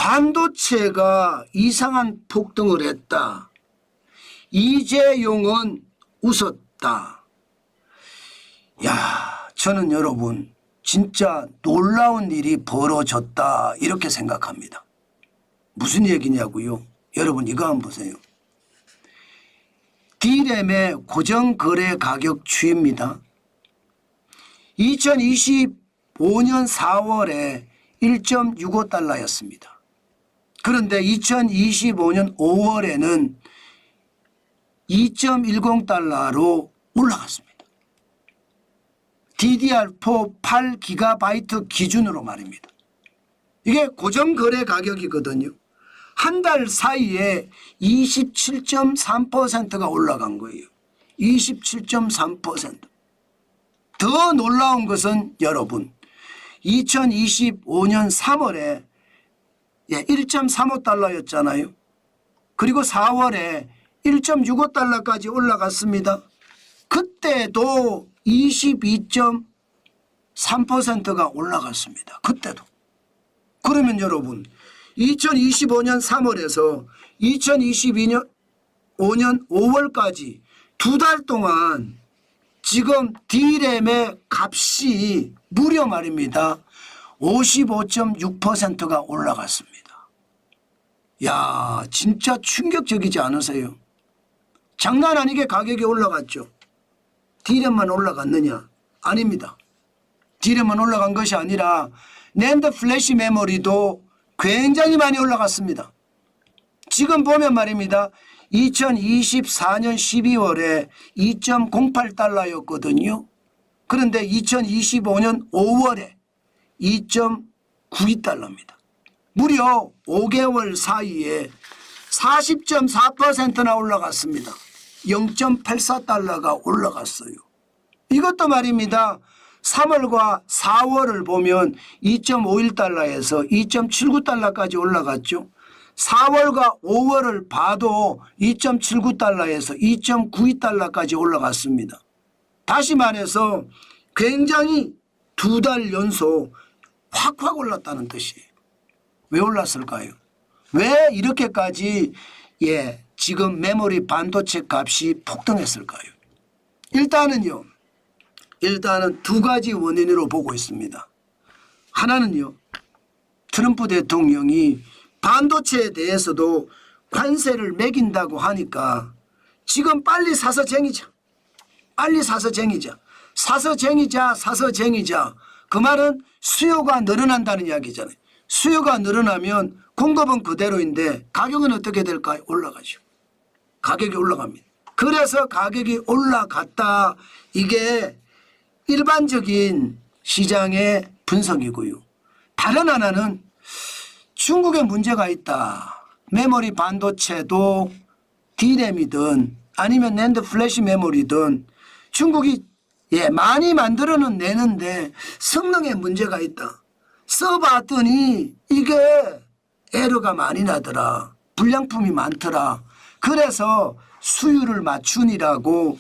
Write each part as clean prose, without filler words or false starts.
반도체가 이상한 폭등을 했다. 이재용은 웃었다. 야, 저는 여러분 진짜 놀라운 일이 벌어졌다 이렇게 생각합니다. 무슨 얘기냐고요? 여러분 이거 한번 보세요. D램의 고정거래 가격 추이입니다. 2025년 4월에 1.65달러였습니다. 그런데 2025년 5월에는 2.10달러로 올라갔습니다. DDR4 8GB 기준으로 말입니다. 이게 고정거래 가격이거든요. 한 달 사이에 27.3%가 올라간 거예요. 27.3%. 더 놀라운 것은 여러분 2025년 3월에 1.35달러였잖아요. 그리고 4월에 1.65달러까지 올라갔습니다. 그때도 22.3%가 올라갔습니다. 그때도. 그러면 여러분 2025년 3월에서 2022년 5년 5월까지 두 달 동안 지금 D램의 값이 무려 말입니다. 55.6%가 올라갔습니다. 야, 진짜 충격적이지 않으세요? 장난 아니게 가격이 올라갔죠. D램만 올라갔느냐? 아닙니다. D램만 올라간 것이 아니라 낸드 플래시 메모리도 굉장히 많이 올라갔습니다. 지금 보면 말입니다. 2024년 12월에 2.08달러였거든요. 그런데 2025년 5월에 2.92달러입니다. 무려 5개월 사이에 40.4%나 올라갔습니다. 0.84달러가 올라갔어요. 이것도 말입니다. 3월과 4월을 보면 2.51달러에서 2.79달러까지 올라갔죠. 4월과 5월을 봐도 2.79달러에서 2.92달러까지 올라갔습니다. 다시 말해서 굉장히 두 달 연속 확 올랐다는 뜻이에요. 왜 올랐을까요? 왜 이렇게까지 지금 메모리 반도체 값이 폭등했을까요? 일단은 두 가지 원인으로 보고 있습니다. 하나는요, 트럼프 대통령이 반도체에 대해서도 관세를 매긴다고 하니까 지금 빨리 사서 쟁이자. 빨리 사서 쟁이자. 사서 쟁이자. 그 말은 수요가 늘어난다는 이야기잖아요. 수요가 늘어나면 공급은 그대로인데 가격은 어떻게 될까요? 올라가죠. 가격이 올라갑니다. 그래서 가격이 올라갔다. 이게 일반적인 시장의 분석이고요. 다른 하나는 중국에 문제가 있다. 메모리 반도체도 D램이든 아니면 낸드 플래시 메모리든 중국이 많이 만들어는 내는데 성능에 문제가 있다. 써봤더니 이게 에러가 많이 나더라. 불량품이 많더라. 그래서 수율을 맞추니라고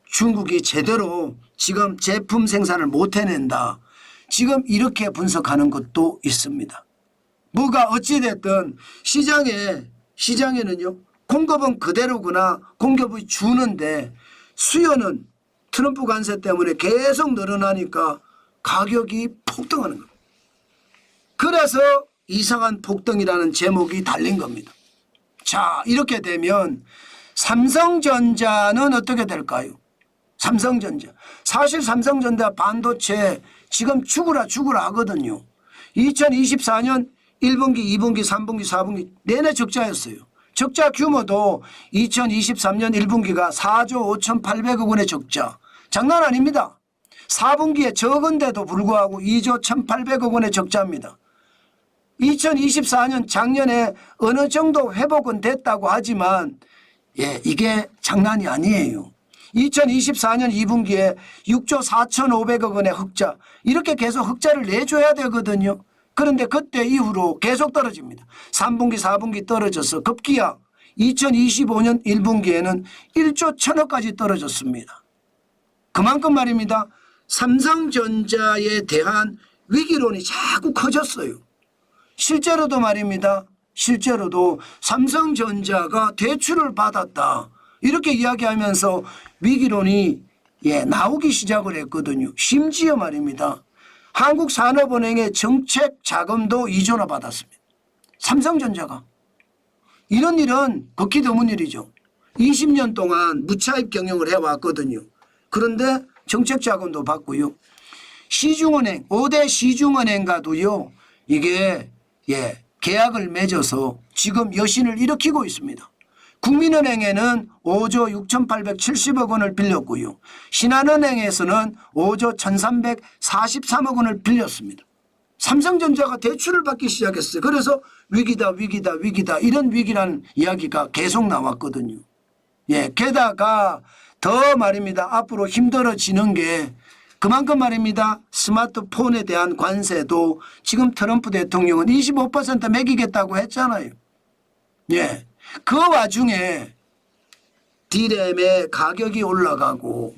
중국이 제대로 지금 제품 생산을 못 해낸다. 지금 이렇게 분석하는 것도 있습니다. 뭐가 어찌됐든 시장에는요, 공급은 그대로구나. 공급이 주는데 수요는 트럼프 관세 때문에 계속 늘어나니까 가격이 폭등하는 겁니다. 그래서 이상한 폭등이라는 제목이 달린 겁니다. 자, 이렇게 되면 삼성전자는 어떻게 될까요? 삼성전자. 사실 삼성전자 반도체 지금 죽으라 하거든요. 2024년 1분기, 2분기, 3분기, 4분기 내내 적자였어요. 적자 규모도 2023년 1분기가 4조 5,800억 원의 적자. 장난 아닙니다. 4분기에 적은데도 불구하고 2조 1,800억 원의 적자입니다. 2024년 작년에 어느 정도 회복은 됐다고 하지만 이게 장난이 아니에요. 2024년 2분기에 6조 4,500억 원의 흑자, 이렇게 계속 흑자를 내줘야 되거든요. 그런데 그때 이후로 계속 떨어집니다. 3분기 4분기 떨어져서 급기야 2025년 1분기에는 1조 1,000억까지 떨어졌습니다. 그만큼 말입니다. 삼성전자에 대한 위기론이 자꾸 커졌어요. 실제로도 말입니다. 실제로도 삼성전자가 대출을 받았다 이렇게 이야기하면서 위기론이 나오기 시작을 했거든요. 심지어 말입니다. 한국산업은행의 정책 자금도 이전화 받았습니다. 삼성전자가. 이런 일은 극히 드문 일이죠. 20년 동안 무차입 경영을 해왔거든요. 그런데 정책 자금도 받고요. 시중은행 5대 시중은행과도요. 이게 계약을 맺어서 지금 여신을 일으키고 있습니다. 국민은행에는 5조 6,870억 원을 빌렸고요. 신한은행에서는 5조 1,343억 원을 빌렸습니다. 삼성전자가 대출을 받기 시작했어요. 그래서 위기다 위기다 위기다 이런 위기라는 이야기가 계속 나왔거든요. 게다가 더 말입니다. 앞으로 힘들어지는 게 그만큼 말입니다. 스마트폰에 대한 관세도 지금 트럼프 대통령은 25% 매기겠다고 했잖아요. 그 와중에 D램의 가격이 올라가고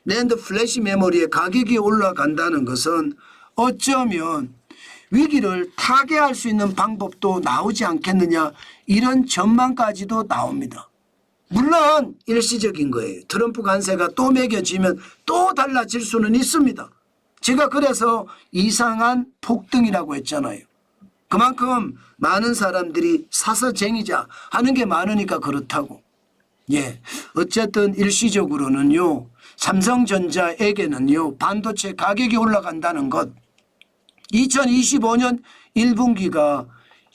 낸드 플래시 메모리의 가격이 올라간다는 것은 어쩌면 위기를 타개할 수 있는 방법도 나오지 않겠느냐 이런 전망까지도 나옵니다. 물론 일시적인 거예요. 트럼프 관세가 또 매겨지면 또 달라질 수는 있습니다. 제가 그래서 이상한 폭등이라고 했잖아요. 그만큼 많은 사람들이 사서쟁이자 하는 게 많으니까 그렇다고. 어쨌든 일시적으로는요. 삼성전자에게는요. 반도체 가격이 올라간다는 것. 2025년 1분기가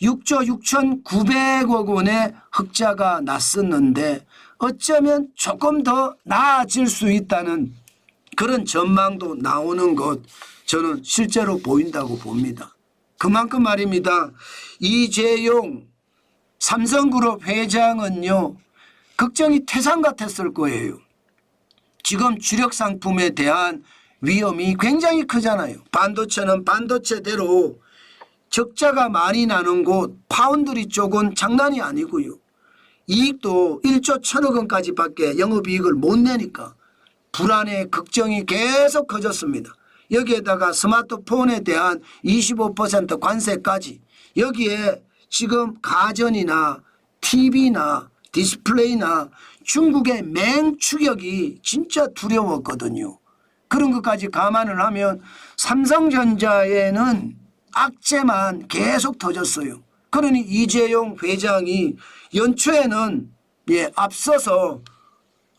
6조 6,900억 원의 흑자가 났었는데 어쩌면 조금 더 나아질 수 있다는 그런 전망도 나오는 것 저는 실제로 보인다고 봅니다. 그만큼 말입니다. 이재용 삼성그룹 회장은요. 걱정이 태산 같았을 거예요. 지금 주력 상품에 대한 위험이 굉장히 크잖아요. 반도체는 반도체대로 적자가 많이 나는 곳 파운드리 쪽은 장난이 아니고요. 이익도 1조 1,000억 원까지밖에 영업이익을 못 내니까 불안의 걱정이 계속 커졌습니다. 여기에다가 스마트폰에 대한 25% 관세까지 여기에 지금 가전이나 TV나 디스플레이나 중국의 맹추격이 진짜 두려웠거든요. 그런 것까지 감안을 하면 삼성전자에는 악재만 계속 터졌어요. 그러니 이재용 회장이 연초에는 앞서서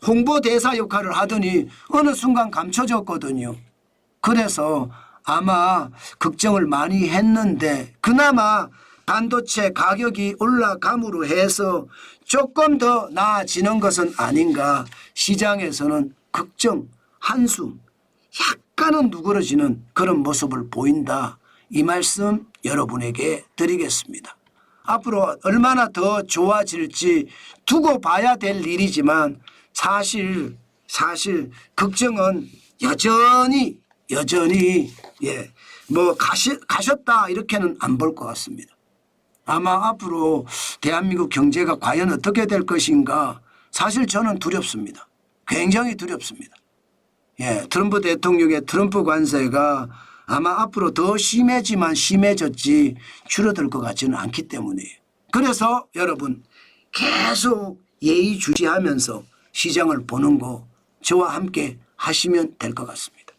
홍보대사 역할을 하더니 어느 순간 감춰졌거든요. 그래서 아마 걱정을 많이 했는데 그나마 반도체 가격이 올라감으로 해서 조금 더 나아지는 것은 아닌가. 시장에서는 걱정, 한숨, 약간은 누그러지는 그런 모습을 보인다. 이 말씀 여러분에게 드리겠습니다. 앞으로 얼마나 더 좋아질지 두고 봐야 될 일이지만 사실 걱정은 여전히 가셨다 이렇게는 안 볼 것 같습니다. 아마 앞으로 대한민국 경제가 과연 어떻게 될 것인가 사실 저는 두렵습니다. 굉장히 두렵습니다. 트럼프 대통령의 트럼프 관세가 아마 앞으로 더 심해졌지 줄어들 것 같지는 않기 때문이에요. 그래서 여러분 계속 예의주시하면서 시장을 보는 거 저와 함께 하시면 될 것 같습니다.